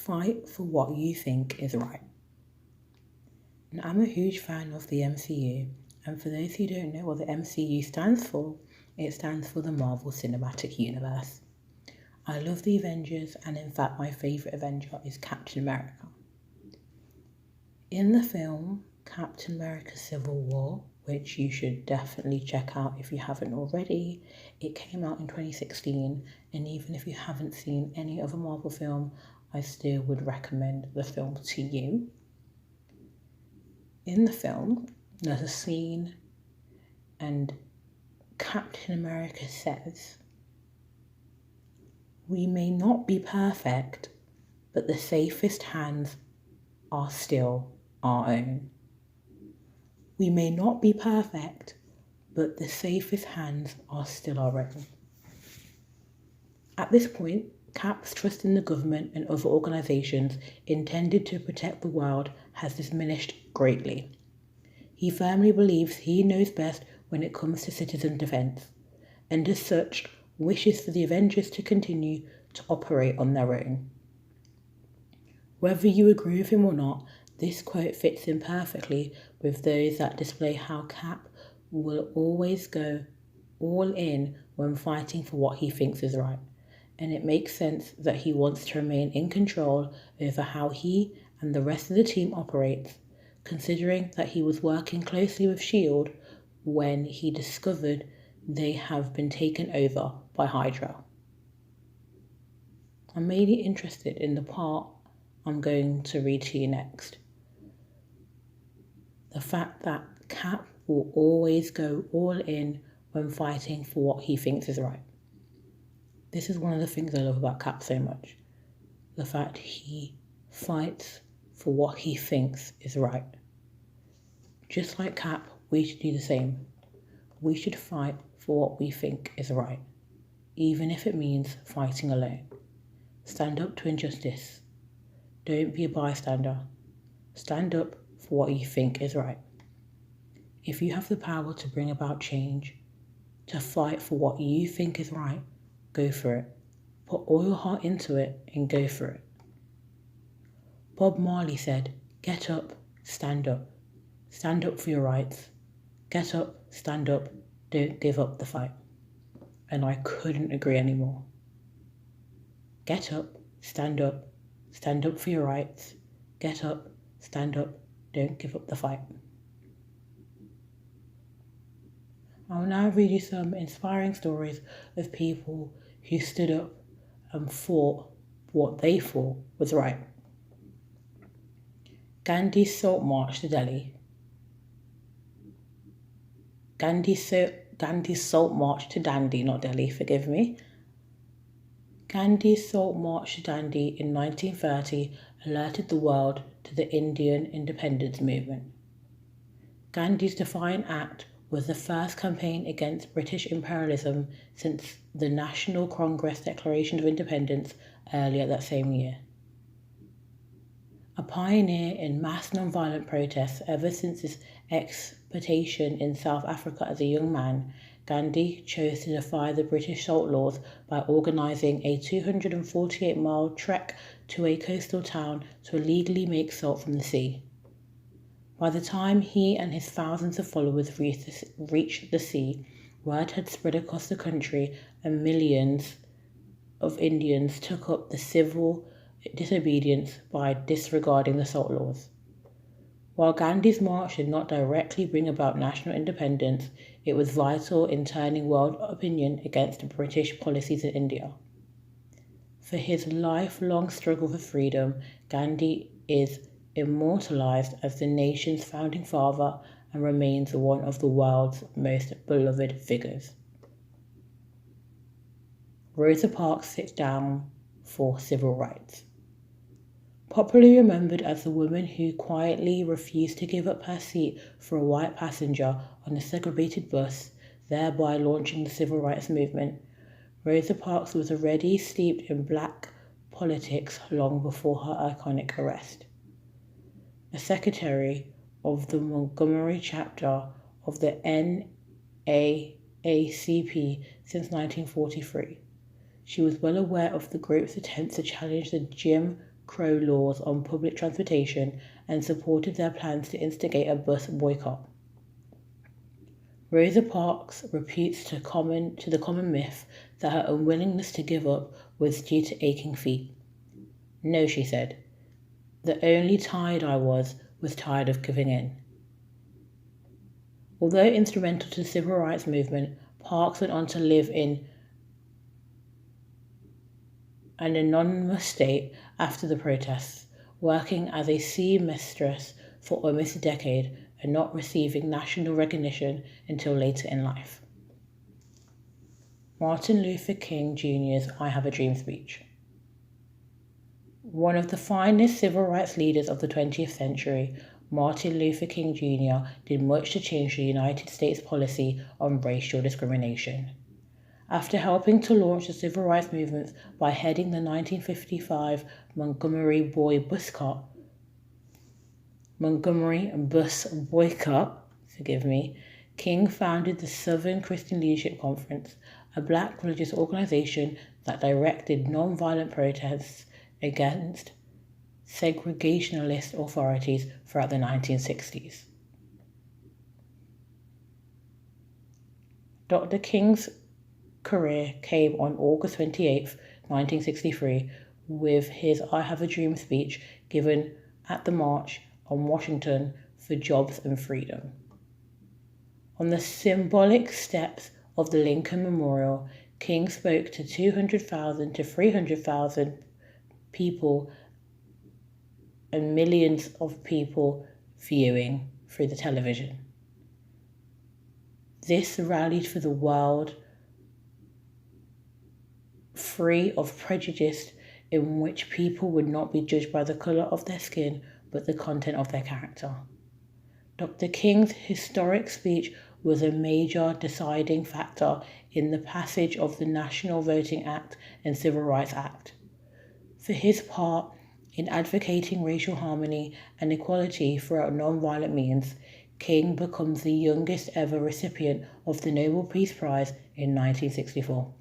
Fight for what you think is right. And I'm a huge fan of the MCU, and for those who don't know what the MCU stands for, it stands for the Marvel Cinematic Universe. I love the Avengers, and in fact my favourite Avenger is Captain America. In the film Captain America Civil War, which you should definitely check out if you haven't already, it came out in 2016, and even if you haven't seen any other Marvel film, I still would recommend the film to you. In the film, there's a scene and Captain America says, "We may not be perfect, but the safest hands are still our own." We may not be perfect, but the safest hands are still our own. At this point, Cap's trust in the government and other organisations intended to protect the world has diminished greatly. He firmly believes he knows best when it comes to citizen defence, and as such, wishes for the Avengers to continue to operate on their own. Whether you agree with him or not, this quote fits in perfectly with those that display how Cap will always go all in when fighting for what he thinks is right, and it makes sense that he wants to remain in control over how he and the rest of the team operates, considering that he was working closely with S.H.I.E.L.D. when he discovered they have been taken over by Hydra. I'm mainly interested in the part I'm going to read to you next. The fact that Cap will always go all in when fighting for what he thinks is right. This is one of the things I love about Cap so much. The fact he fights for what he thinks is right. Just like Cap, we should do the same. We should fight for what we think is right, even if it means fighting alone. Stand up to injustice. Don't be a bystander. Stand up for what you think is right. If you have the power to bring about change, to fight for what you think is right, go for it. Put all your heart into it and go for it. Bob Marley said, "Get up, stand up. Stand up for your rights. Get up, stand up, don't give up the fight." And I couldn't agree anymore. Get up, stand up for your rights. Get up, stand up, don't give up the fight. I'll now read you some inspiring stories of people who stood up and fought what they thought was right. Gandhi's Salt March to Delhi. Gandhi's Salt March to Dandi, not Delhi, forgive me. Gandhi's Salt March to Dandi in 1930 alerted the world to the Indian independence movement. Gandhi's Defiant Act was the first campaign against British imperialism since the National Congress Declaration of Independence earlier that same year. A pioneer in mass non-violent protests ever since his expatriation in South Africa as a young man, Gandhi chose to defy the British salt laws by organising a 248-mile trek to a coastal town to illegally make salt from the sea. By the time he and his thousands of followers reached the sea, word had spread across the country and millions of Indians took up the civil disobedience by disregarding the salt laws. While Gandhi's march did not directly bring about national independence, it was vital in turning world opinion against British policies in India. For his lifelong struggle for freedom, Gandhi is immortalized as the nation's founding father and remains one of the world's most beloved figures. Rosa Parks sits down for civil rights. Popularly remembered as the woman who quietly refused to give up her seat for a white passenger on a segregated bus, thereby launching the civil rights movement, Rosa Parks was already steeped in black politics long before her iconic arrest. A secretary of the Montgomery chapter of the NAACP since 1943. She was well aware of the group's attempts to challenge the Jim Crow laws on public transportation and supported their plans to instigate a bus boycott. Rosa Parks reputes to the common myth that her unwillingness to give up was due to aching feet. No, she said. The only tired I was tired of giving in. Although instrumental to the civil rights movement, Parks went on to live in an anonymous state after the protests, working as a seamstress for almost a decade and not receiving national recognition until later in life. Martin Luther King Jr.'s I Have a Dream speech. One of the finest civil rights leaders of the 20th century, Martin Luther King Jr. did much to change the United States policy on racial discrimination. After helping to launch the civil rights movement by heading the 1955 Montgomery bus boycott, King founded the Southern Christian Leadership Conference, a black religious organization that directed nonviolent protests against segregationist authorities throughout the 1960s. Dr. King's career came on August 28, 1963, with his I Have a Dream speech given at the March on Washington for Jobs and Freedom. On the symbolic steps of the Lincoln Memorial, King spoke to 200,000 to 300,000 people and millions of people viewing through the television. This rallied for the world free of prejudice, in which people would not be judged by the colour of their skin but the content of their character. Dr. King's historic speech was a major deciding factor in the passage of the National Voting Act and Civil Rights Act. For his part in advocating racial harmony and equality throughout non-violent means, King becomes the youngest ever recipient of the Nobel Peace Prize in 1964.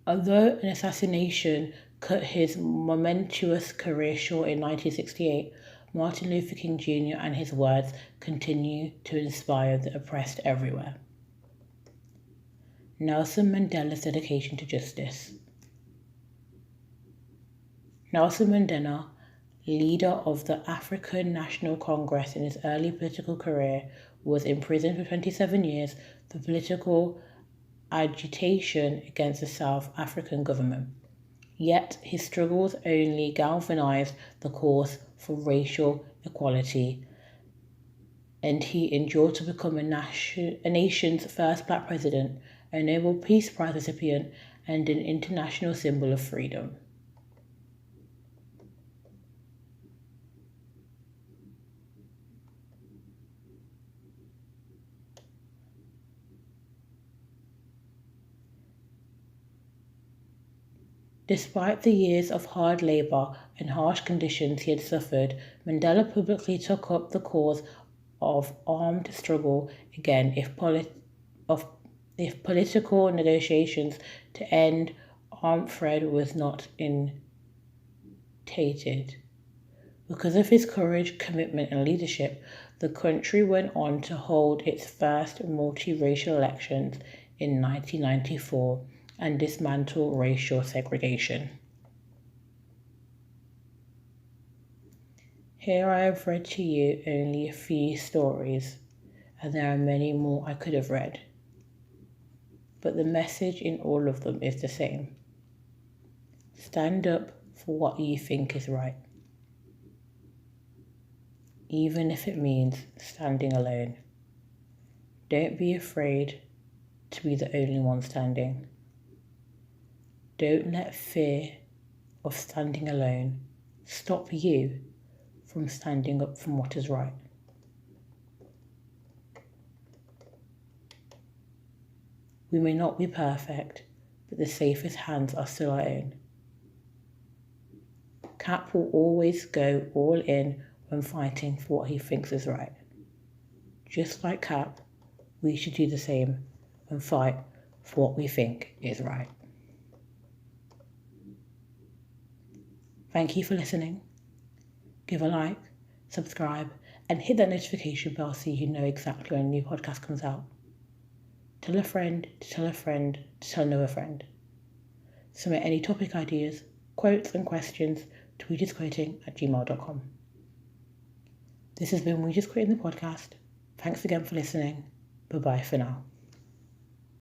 Although an assassination cut his momentous career short in 1968, Martin Luther King Jr. and his words continue to inspire the oppressed everywhere. Nelson Mandela's dedication to justice. Nelson Mandela, leader of the African National Congress in his early political career, was imprisoned for 27 years for political agitation against the South African government. Yet his struggles only galvanized the cause for racial equality, and he endured to become a nation's first black president, a Nobel Peace Prize recipient, and an international symbol of freedom. Despite the years of hard labour and harsh conditions he had suffered, Mandela publicly took up the cause of armed struggle again if political negotiations to end armed threat was not initiated. Because of his courage, commitment and leadership, the country went on to hold its first multiracial elections in 1994 and dismantle racial segregation. Here I have read to you only a few stories, and there are many more I could have read. But the message in all of them is the same. Stand up for what you think is right, even if it means standing alone. Don't be afraid to be the only one standing. Don't let fear of standing alone stop you from standing up for what is right. We may not be perfect, but the safest hands are still our own. Cap will always go all in when fighting for what he thinks is right. Just like Cap, we should do the same and fight for what we think is right. Thank you for listening. Give a like, subscribe, and hit that notification bell so you know exactly when a new podcast comes out. Tell a friend, to tell a friend, to tell another friend. Submit any topic ideas, quotes, and questions to weJustQuoting@gmail.com. This has been We Just Quoting the Podcast. Thanks again for listening. Bye-bye for now.